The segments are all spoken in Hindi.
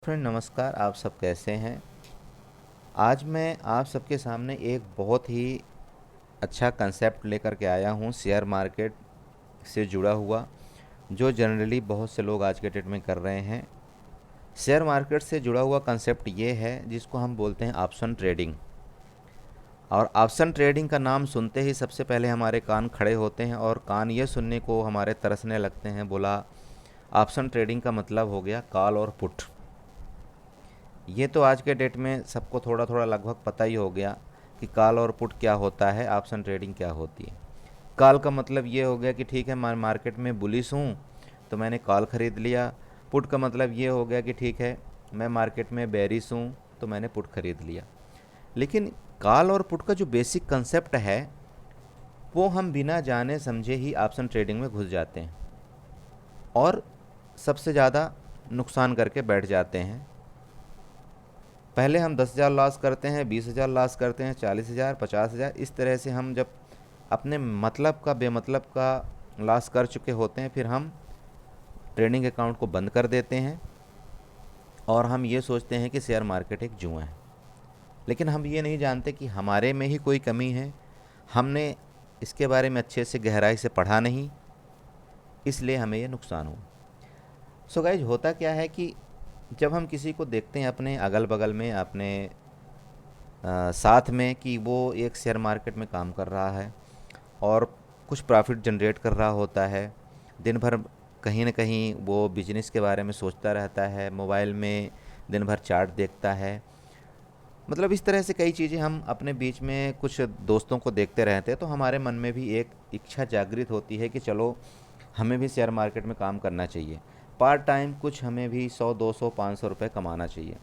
फ्रेंड नमस्कार। आप सब कैसे हैं? आज मैं आप सबके सामने एक बहुत ही अच्छा कंसेप्ट लेकर के आया हूँ शेयर मार्केट से जुड़ा हुआ, जो जनरली बहुत से लोग आज के डेट में कर रहे हैं। शेयर मार्केट से जुड़ा हुआ कंसेप्ट ये है जिसको हम बोलते हैं ऑप्शन ट्रेडिंग। और ऑप्शन ट्रेडिंग का नाम सुनते ही सबसे पहले हमारे कान खड़े होते हैं और कान ये सुनने को हमारे तरसने लगते हैं। बोला, ऑप्शन ट्रेडिंग का मतलब हो गया कॉल और पुट। ये तो आज के डेट में सबको थोड़ा थोड़ा लगभग पता ही हो गया कि कॉल और पुट क्या होता है, ऑप्शन ट्रेडिंग क्या होती है। कॉल का मतलब ये हो गया कि ठीक है, मैं मार्केट में बुलिश हूँ तो मैंने कॉल ख़रीद लिया। पुट का मतलब ये हो गया कि ठीक है, मैं मार्केट में बेरिश हूँ तो मैंने पुट ख़रीद लिया। लेकिन कॉल और पुट का जो बेसिक कंसेप्ट है वो हम बिना जाने समझे ही ऑप्शन ट्रेडिंग में घुस जाते हैं और सबसे ज़्यादा नुकसान करके बैठ जाते हैं। पहले हम 10,000 लॉस करते हैं, 20,000 लॉस करते हैं, 40,000, 50,000, इस तरह से हम जब अपने मतलब का बेमतलब का लॉस कर चुके होते हैं, फिर हम ट्रेडिंग अकाउंट को बंद कर देते हैं और हम ये सोचते हैं कि शेयर मार्केट एक जुआ है। लेकिन हम ये नहीं जानते कि हमारे में ही कोई कमी है, हमने इसके बारे में अच्छे से गहराई से पढ़ा नहीं, इसलिए हमें ये नुकसान हुआ। सो गाइज, होता क्या है कि जब हम किसी को देखते हैं अपने अगल बगल में, अपने साथ में, कि वो एक शेयर मार्केट में काम कर रहा है और कुछ प्रॉफिट जनरेट कर रहा होता है, दिन भर कहीं ना कहीं वो बिजनेस के बारे में सोचता रहता है, मोबाइल में दिन भर चार्ट देखता है, मतलब इस तरह से कई चीज़ें हम अपने बीच में कुछ दोस्तों को देखते रहते हैं, तो हमारे मन में भी एक इच्छा जागृत होती है कि चलो हमें भी शेयर मार्केट में काम करना चाहिए, पार्ट टाइम कुछ हमें भी 100, 200, 500 रुपये कमाना चाहिए।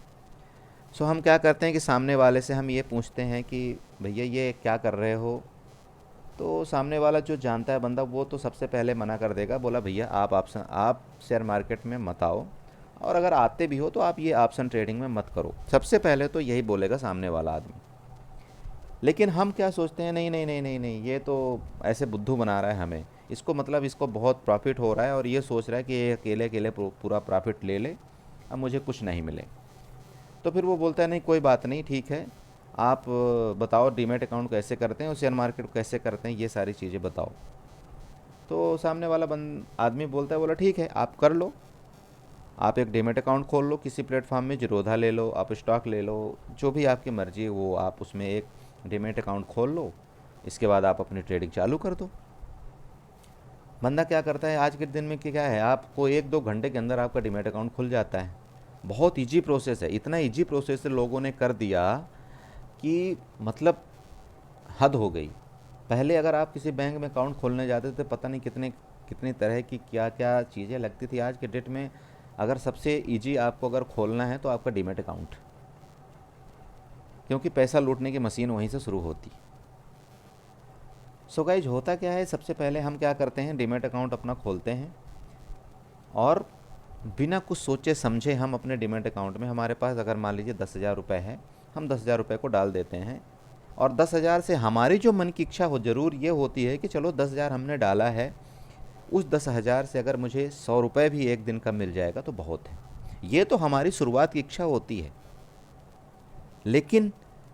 सो हम क्या करते हैं कि सामने वाले से हम ये पूछते हैं कि भैया ये क्या कर रहे हो। तो सामने वाला जो जानता है बंदा, वो तो सबसे पहले मना कर देगा, बोला भैया आप शेयर मार्केट में मत आओ, और अगर आते भी हो तो आप ये ऑप्शन ट्रेडिंग में मत करो। सबसे पहले तो यही बोलेगा सामने वाला आदमी। लेकिन हम क्या सोचते हैं, नहीं नहीं नहीं नहीं नहीं, ये तो ऐसे बुद्धू बना रहा है हमें, इसको मतलब इसको बहुत प्रॉफिट हो रहा है और ये सोच रहा है कि ये अकेले अकेले पूरा प्रॉफिट ले ले, अब मुझे कुछ नहीं मिले। तो फिर वो बोलता है नहीं कोई बात नहीं, ठीक है, आप बताओ डीमैट अकाउंट कैसे करते हैं और शेयर मार्केट को कैसे करते हैं, ये सारी चीज़ें बताओ। तो सामने वाला आदमी बोलता है, बोला ठीक है आप कर लो, आप एक डीमैट अकाउंट खोल लो किसी प्लेटफॉर्म में, जीरोधा ले लो, आप स्टॉक ले लो, जो भी आपकी मर्जी है वो आप उसमें एक डीमैट अकाउंट खोल लो, इसके बाद आप अपनी ट्रेडिंग चालू कर दो। बंदा क्या करता है आज के दिन में कि क्या है, आपको 1-2 घंटे के अंदर आपका डीमैट अकाउंट खुल जाता है। बहुत ईजी प्रोसेस है, इतना ईजी प्रोसेस लोगों ने कर दिया कि मतलब हद हो गई। पहले अगर आप किसी बैंक में अकाउंट खोलने जाते थे, पता नहीं कितने कितनी तरह की क्या क्या चीज़ें लगती थी। आज के डेट में अगर सबसे इजी आपको अगर खोलना है तो आपका डीमैट अकाउंट, क्योंकि पैसा लूटने की मशीन वहीं से शुरू होती। सो गाइज, होता क्या है, सबसे पहले हम क्या करते हैं, डीमैट अकाउंट अपना खोलते हैं और बिना कुछ सोचे समझे हम अपने डीमैट अकाउंट में, हमारे पास अगर मान लीजिए 10,000 रुपये है, हम 10,000 रुपये को डाल देते हैं। और 10,000 से हमारी जो मन की इच्छा हो ज़रूर ये होती है कि चलो 10,000 हमने डाला है, उस 10,000 से अगर मुझे 100 रुपये भी एक दिन का मिल जाएगा तो बहुत है। ये तो हमारी शुरुआत की इच्छा होती है। लेकिन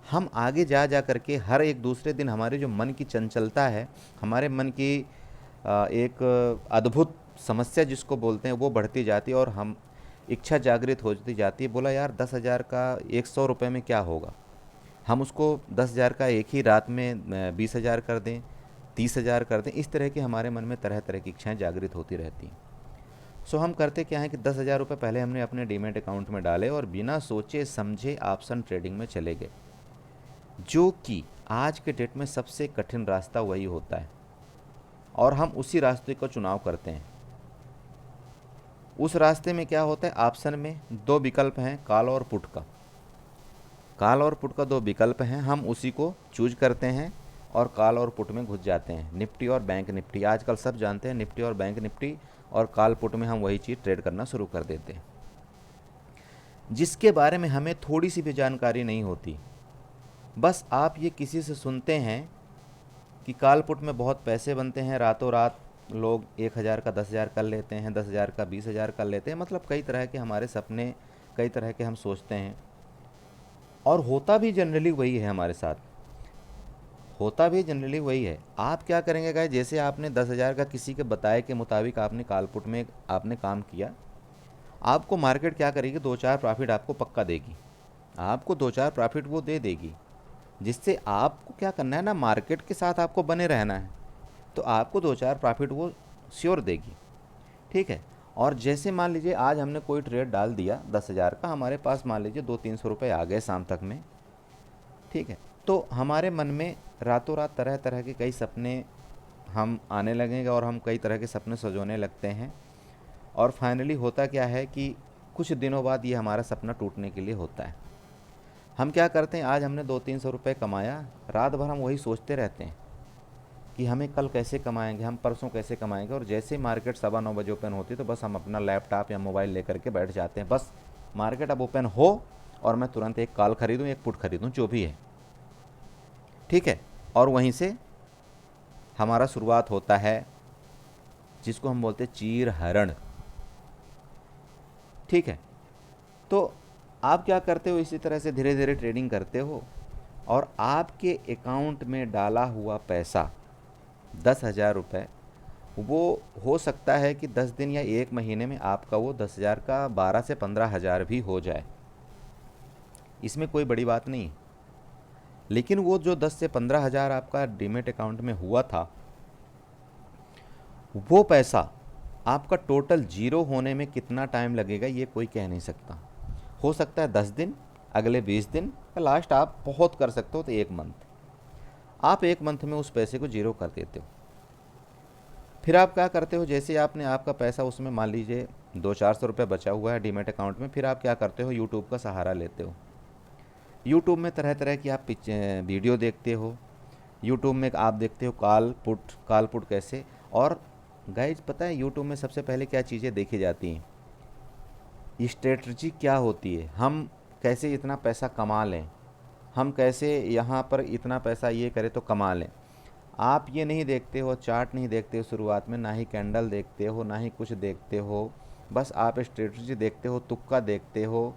हम आगे जा जा करके हर एक दूसरे दिन हमारे जो मन की चंचलता है, हमारे मन की एक अद्भुत समस्या जिसको बोलते हैं, वो बढ़ती जाती है और हम इच्छा जागृत होती जाती है। बोला यार 10,000 का 100 रुपये में क्या होगा, हम उसको 10,000 का एक ही रात में 20,000 कर दें, 30,000 कर दें। इस तरह की हमारे मन में तरह तरह की इच्छाएं जागृत होती रहती हैं। सो हम करते क्या है कि 10,000 रुपये पहले हमने अपने डीमैट अकाउंट में डाले और बिना सोचे समझे ऑप्शन ट्रेडिंग में चले गए, जो कि आज के डेट में सबसे कठिन रास्ता वही होता है और हम उसी रास्ते का चुनाव करते हैं। उस रास्ते में क्या होता है, ऑप्शन में दो विकल्प हैं, कॉल और पुट का। कॉल और पुट का दो विकल्प हैं, हम उसी को चूज करते हैं और कॉल और पुट में घुस जाते हैं। निफ्टी और बैंक निफ्टी, आजकल सब जानते हैं निफ्टी और बैंक निफ्टी, और कॉल पुट में हम वही चीज़ ट्रेड करना शुरू कर देते हैं जिसके बारे में हमें थोड़ी सी भी जानकारी नहीं होती। बस आप ये किसी से सुनते हैं कि कॉल पुट में बहुत पैसे बनते हैं, रातों रात लोग 1,000 का 10,000 कर लेते हैं, 10,000 का 20,000 कर लेते हैं, मतलब कई तरह के हमारे सपने कई तरह के हम सोचते हैं, और होता भी जनरली वही है हमारे साथ, होता भी जनरली वही है। आप क्या करेंगे गाइस, जैसे आपने 10,000 का किसी के बताए के मुताबिक आपने कालपुट में आपने काम किया, आपको मार्केट क्या करेगी, दो चार प्रॉफिट आपको पक्का देगी, आपको दो चार प्रॉफिट वो दे देगी, जिससे आपको क्या करना है ना, मार्केट के साथ आपको बने रहना है, तो आपको दो चार प्रॉफिट वो श्योर देगी। ठीक है। और जैसे मान लीजिए आज हमने कोई ट्रेड डाल दिया 10,000 का, हमारे पास मान लीजिए 200-300 रुपये आ गए शाम तक में। ठीक है। तो हमारे मन में रातों रात तरह तरह के कई सपने हम आने लगेंगे, और हम कई तरह के सपने सजोने लगते हैं, और फाइनली होता क्या है कि कुछ दिनों बाद ये हमारा सपना टूटने के लिए होता है। हम क्या करते हैं, आज हमने 200-300 रुपये कमाया, रात भर हम वही सोचते रहते हैं कि हमें कल कैसे कमाएंगे, हम परसों कैसे कमाएंगे, और जैसे मार्केट 9:15 ओपन होती है तो बस हम अपना लैपटॉप या मोबाइल लेकर के बैठ जाते हैं, बस मार्केट अब ओपन हो और मैं तुरंत एक कॉल खरीदूँ, एक पुट खरीदूँ, जो भी है। ठीक है। और वहीं से हमारा शुरुआत होता है, जिसको हम बोलते हैं चीर हरण। ठीक है। तो आप क्या करते हो, इसी तरह से धीरे धीरे ट्रेडिंग करते हो, और आपके अकाउंट में डाला हुआ पैसा 10,000 रुपये, वो हो सकता है कि 10 दिन या एक महीने में आपका वो 10,000 का 12 से 15,000 भी हो जाए, इसमें कोई बड़ी बात नहीं। लेकिन वो जो 10 से 15,000 आपका डीमेट अकाउंट में हुआ था, वो पैसा आपका टोटल जीरो होने में कितना टाइम लगेगा ये कोई कह नहीं सकता। हो सकता है 10 दिन, अगले 20 दिन, या लास्ट आप बहुत कर सकते हो तो 1 मंथ। आप 1 मंथ में उस पैसे को जीरो कर देते हो। फिर आप क्या करते हो, जैसे आपने आपका पैसा उसमें मान लीजिए 200-400 रुपये बचा हुआ है डीमेट अकाउंट में, फिर आप क्या करते हो, यूट्यूब का सहारा लेते हो। यूट्यूब में तरह तरह की आप वीडियो देखते हो। यूट्यूब में आप देखते हो काल पुट कैसे। और गाइज पता है यूट्यूब में सबसे पहले क्या चीज़ें देखी जाती हैं, स्ट्रेटजी क्या होती है, हम कैसे इतना पैसा कमा लें, हम कैसे यहाँ पर इतना पैसा ये करें तो कमा लें। आप ये नहीं देखते हो, चार्ट नहीं देखते हो शुरुआत में, ना ही कैंडल देखते हो, ना ही कुछ देखते हो, बस आप स्ट्रेटजी देखते हो, तुक्का देखते हो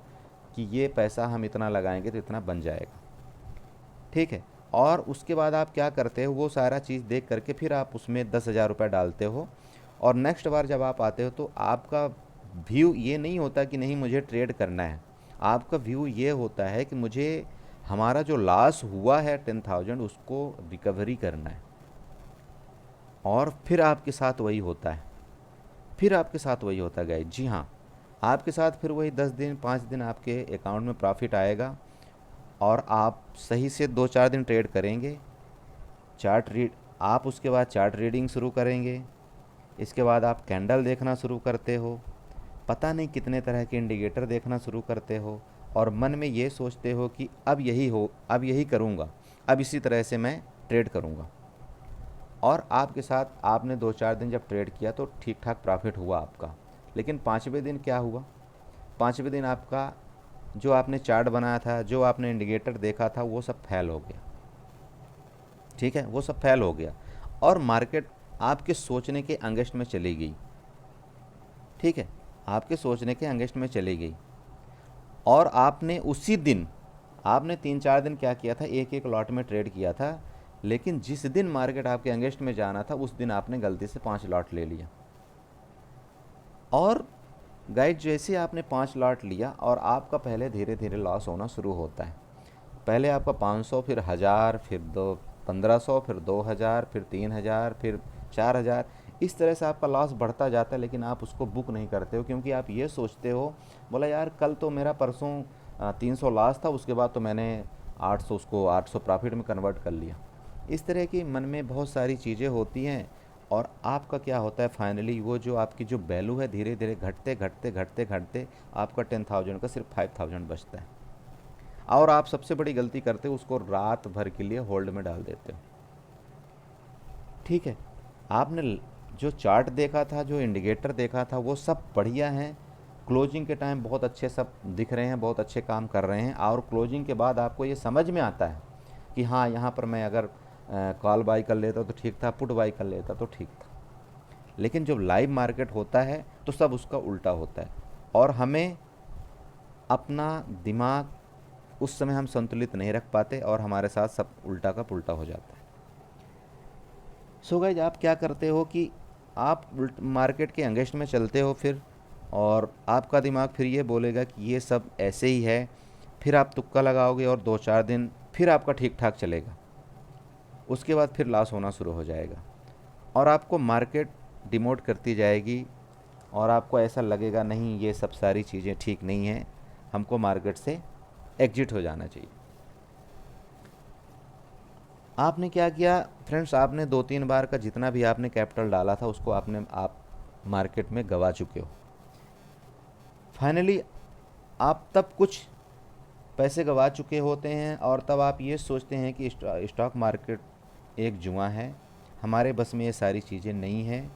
कि ये पैसा हम इतना लगाएंगे तो इतना बन जाएगा। ठीक है। और उसके बाद आप क्या करते हो, वो सारा चीज़ देख करके फिर आप उसमें 10,000 रुपये डालते हो, और नेक्स्ट बार जब आप आते हो तो आपका व्यू ये नहीं होता कि नहीं मुझे ट्रेड करना है, आपका व्यू ये होता है कि मुझे हमारा जो लॉस हुआ है 10,000 उसको रिकवरी करना है। और फिर आपके साथ वही होता है, फिर आपके साथ वही होता है गाइस, जी हाँ, आपके साथ फिर वही 10 दिन 5 दिन आपके अकाउंट में प्रॉफिट आएगा, और आप सही से 2-4 दिन ट्रेड करेंगे, चार्ट रीड आप उसके बाद चार्ट रीडिंग शुरू करेंगे, इसके बाद आप कैंडल देखना शुरू करते हो, पता नहीं कितने तरह के इंडिकेटर देखना शुरू करते हो, और मन में ये सोचते हो कि अब यही हो, अब यही करूँगा, अब इसी तरह से मैं ट्रेड करूँगा। और आपके साथ आपने 2-4 दिन जब ट्रेड किया तो ठीक ठाक प्रॉफिट हुआ आपका, लेकिन 5वें दिन क्या हुआ, 5वें दिन आपका जो आपने चार्ट बनाया था, जो आपने इंडिकेटर देखा था, वो सब फेल हो गया। ठीक है, वो सब फेल हो गया, और मार्केट आपके सोचने के अगेंस्ट में चली गई। ठीक है, आपके सोचने के अगेंस्ट में चली गई, और आपने उसी दिन आपने 3-4 दिन क्या किया था, एक एक लॉट में ट्रेड किया था, लेकिन जिस दिन मार्केट आपके अगेंस्ट में जाना था उस दिन आपने गलती से 5 लॉट ले लिया। और गाइड जैसे आपने 5 लॉट लिया, और आपका पहले धीरे धीरे लॉस होना शुरू होता है, पहले आपका 500, फिर 1000, फिर 1500, फिर 2000, फिर 3000, फिर 4000, इस तरह से आपका लॉस बढ़ता जाता है, लेकिन आप उसको बुक नहीं करते हो, क्योंकि आप ये सोचते हो, बोला यार कल तो मेरा परसों 300 लॉस था, उसके बाद तो मैंने 800 उसको 800 प्रॉफिट में कन्वर्ट कर लिया। इस तरह की मन में बहुत सारी चीज़ें होती हैं, और आपका क्या होता है, फाइनली वो जो आपकी जो वैल्यू है धीरे धीरे घटते घटते घटते घटते आपका 10,000 का सिर्फ 5,000 बचता है, और आप सबसे बड़ी गलती करते हो, उसको रात भर के लिए होल्ड में डाल देते हो। ठीक है, आपने जो चार्ट देखा था, जो इंडिकेटर देखा था, वो सब बढ़िया हैं, क्लोजिंग के टाइम बहुत अच्छे सब दिख रहे हैं, बहुत अच्छे काम कर रहे हैं, और क्लोजिंग के बाद आपको ये समझ में आता है कि हाँ यहाँ पर मैं अगर कॉल बाई कर लेता तो ठीक था, पुट बाई कर लेता तो ठीक था। लेकिन जब लाइव मार्केट होता है तो सब उसका उल्टा होता है, और हमें अपना दिमाग उस समय हम संतुलित नहीं रख पाते और हमारे साथ सब उल्टा का पुल्टा हो जाता है। सो गाइज, आप क्या करते हो कि आप मार्केट के अगेंस्ट में चलते हो फिर, और आपका दिमाग फिर ये बोलेगा कि ये सब ऐसे ही है। फिर आप तुक्का लगाओगे और 2-4 दिन फिर आपका ठीक ठाक चलेगा, उसके बाद फिर लॉस होना शुरू हो जाएगा और आपको मार्केट डिमोट करती जाएगी और आपको ऐसा लगेगा नहीं ये सब सारी चीज़ें ठीक नहीं हैं, हमको मार्केट से एग्जिट हो जाना चाहिए। आपने क्या किया फ्रेंड्स, आपने 2-3 बार का जितना भी आपने कैपिटल डाला था उसको आप मार्केट में गवा चुके हो। फाइनली आप तब कुछ पैसे गवा चुके होते हैं और तब आप ये सोचते हैं कि स्टॉक मार्केट एक जुआ है, हमारे बस में ये सारी चीज़ें नहीं हैं,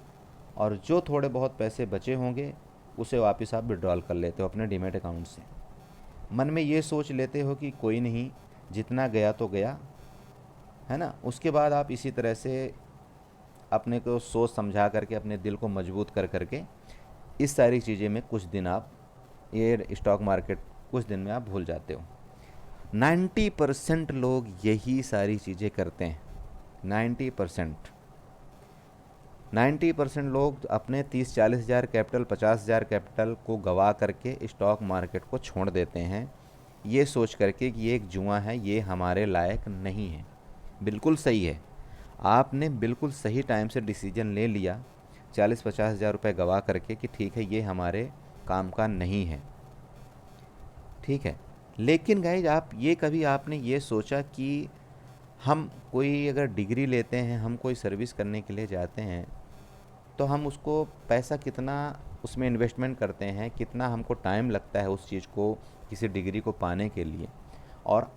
और जो थोड़े बहुत पैसे बचे होंगे उसे वापस आप विड्रॉल कर लेते हो अपने डीमैट अकाउंट से। मन में ये सोच लेते हो कि कोई नहीं, जितना गया तो गया, है ना। उसके बाद आप इसी तरह से अपने को सोच समझा करके अपने दिल को मजबूत कर करके इस सारी चीज़ें में कुछ दिन आप ये स्टॉक मार्केट कुछ दिन में आप भूल जाते हो। 90% लोग यही सारी चीज़ें करते हैं। 90% 90% लोग अपने 30-40 हज़ार कैपिटल, 50 हज़ार कैपिटल को गवा करके स्टॉक मार्केट को छोड़ देते हैं, ये सोच करके कि ये एक जुआ है, ये हमारे लायक नहीं है। बिल्कुल सही है, आपने बिल्कुल सही टाइम से डिसीजन ले लिया 40-50 हज़ार रुपये गवा करके कि ठीक है ये हमारे काम का नहीं है, ठीक है। लेकिन गाइज, आप ये कभी आपने ये सोचा कि हम कोई अगर डिग्री लेते हैं, हम कोई सर्विस करने के लिए जाते हैं, तो हम उसको पैसा कितना उसमें इन्वेस्टमेंट करते हैं, कितना हमको टाइम लगता है उस चीज़ को, किसी डिग्री को पाने के लिए। और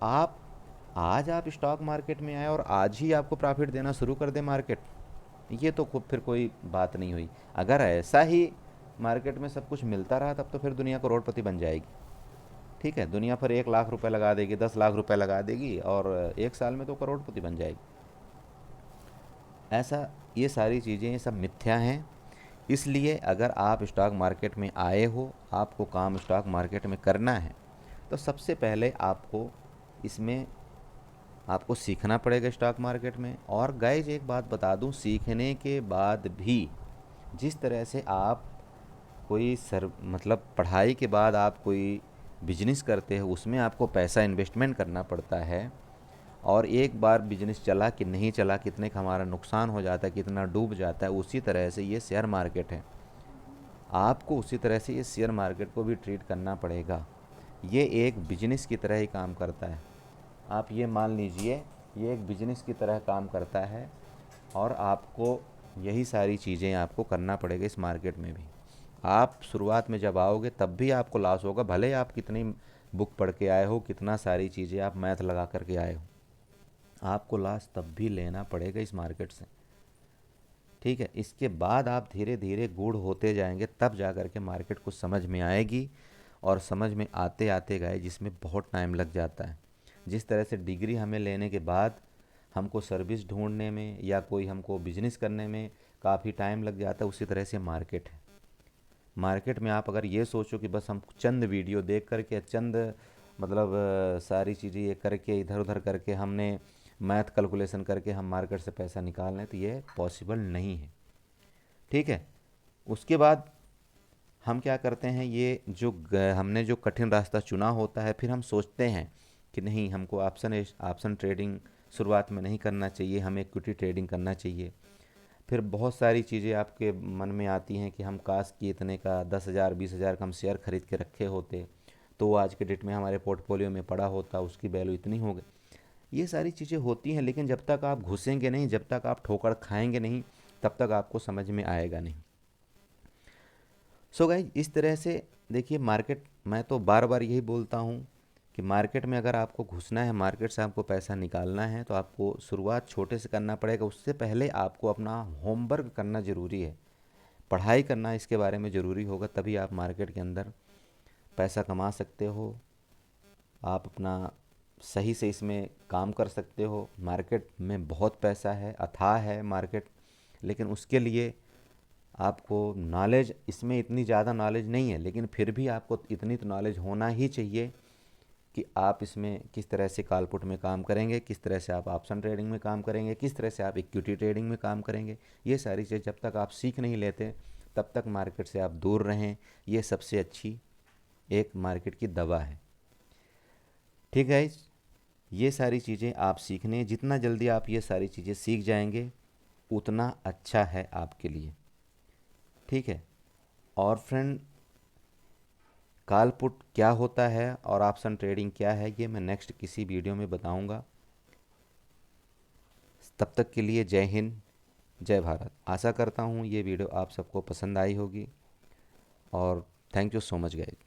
आज आप स्टॉक मार्केट में आए और आज ही आपको प्रॉफिट देना शुरू कर दे मार्केट, ये तो फिर कोई बात नहीं हुई। अगर ऐसा ही मार्केट में सब कुछ मिलता रहा तब तो फिर दुनिया करोड़पति बन जाएगी, ठीक है। दुनिया पर 1 लाख रुपए लगा देगी, 10 लाख रुपए लगा देगी और 1 साल में तो करोड़पति बन जाएगी। ऐसा ये सारी चीज़ें ये सब मिथ्या हैं। इसलिए अगर आप स्टॉक मार्केट में आए हो, आपको काम स्टॉक मार्केट में करना है, तो सबसे पहले इसमें आपको सीखना पड़ेगा स्टॉक मार्केट में। और गाइज, एक बात बता दूं, सीखने के बाद भी जिस तरह से आप कोई मतलब पढ़ाई के बाद आप कोई बिजनेस करते हो, उसमें आपको पैसा इन्वेस्टमेंट करना पड़ता है, और एक बार बिजनेस चला कि नहीं चला, कितने का हमारा नुकसान हो जाता है, कितना डूब जाता है, उसी तरह से ये शेयर मार्केट है। आपको उसी तरह से ये शेयर मार्केट को भी ट्रीट करना पड़ेगा। ये एक बिजनेस की तरह ही काम करता है। आप ये मान लीजिए, ये एक बिजनेस की तरह काम करता है और आपको यही सारी चीज़ें आपको करना पड़ेगा इस मार्केट में भी। आप शुरुआत में जब आओगे तब भी आपको लॉस होगा, भले आप कितनी बुक पढ़ के आए हो, कितना सारी चीज़ें आप मैथ लगा करके आए हो, आपको लॉस तब भी लेना पड़ेगा इस मार्केट से, ठीक है। इसके बाद आप धीरे धीरे गूढ़ होते जाएंगे, तब जा कर के मार्केट को समझ में आएगी। और समझ में आते आते गए, जिसमें बहुत टाइम लग जाता है। जिस तरह से डिग्री हमें लेने के बाद हमको सर्विस ढूंढने में या कोई हमको बिजनेस करने में काफ़ी टाइम लग जाता है, उसी तरह से मार्केट है। मार्केट में आप अगर ये सोचो कि बस हम चंद वीडियो देख करके, चंद मतलब सारी चीज़ें ये करके, इधर उधर करके, हमने मैथ कैलकुलेशन करके हम मार्केट से पैसा निकाल लें, तो ये पॉसिबल नहीं है, ठीक है। उसके बाद हम क्या करते हैं, ये जो हमने जो कठिन रास्ता चुना होता है, फिर हम सोचते हैं कि नहीं, हमको ऑप्शन ट्रेडिंग शुरुआत में नहीं करना चाहिए, हमें इक्विटी ट्रेडिंग करना चाहिए। फिर बहुत सारी चीज़ें आपके मन में आती हैं कि हम काश कि इतने का 10,000 20,000 का हम शेयर खरीद के रखे होते, तो वो आज के डेट में हमारे पोर्टफोलियो में पड़ा होता, उसकी वैल्यू इतनी हो गई। ये सारी चीज़ें होती हैं, लेकिन जब तक आप घुसेंगे नहीं, जब तक आप ठोकर खाएंगे नहीं, तब तक आपको समझ में आएगा नहीं। सो गाइज, इस तरह से देखिए मार्केट, मैं तो बार बार यही बोलता हूँ कि मार्केट में अगर आपको घुसना है, मार्केट से आपको पैसा निकालना है, तो आपको शुरुआत छोटे से करना पड़ेगा। उससे पहले आपको अपना होमवर्क करना ज़रूरी है, पढ़ाई करना इसके बारे में ज़रूरी होगा, तभी आप मार्केट के अंदर पैसा कमा सकते हो। आप अपना सही से इसमें काम कर सकते हो। मार्केट में बहुत पैसा है, अथाह है मार्केट, लेकिन उसके लिए आपको नॉलेज इसमें इतनी ज़्यादा नॉलेज नहीं है, लेकिन फिर भी आपको इतनी तो नॉलेज होना ही चाहिए कि आप इसमें किस तरह से कॉल पुट में काम करेंगे, किस तरह से आप ऑप्शन ट्रेडिंग में काम करेंगे, किस तरह से आप इक्विटी ट्रेडिंग में काम करेंगे। ये सारी चीज़ जब तक आप सीख नहीं लेते तब तक मार्केट से आप दूर रहें। ये सबसे अच्छी एक मार्केट की दवा है। ठीक है, ये सारी चीज़ें आप सीखने, जितना जल्दी आप ये सारी चीज़ें सीख जाएंगे उतना अच्छा है आपके लिए। ठीक है। और फ्रेंड, कॉल पुट क्या होता है और ऑप्शन ट्रेडिंग क्या है, ये मैं नेक्स्ट किसी वीडियो में बताऊंगा। तब तक के लिए जय हिंद, जय भारत। आशा करता हूँ ये वीडियो आप सबको पसंद आई होगी और thank you so much guys.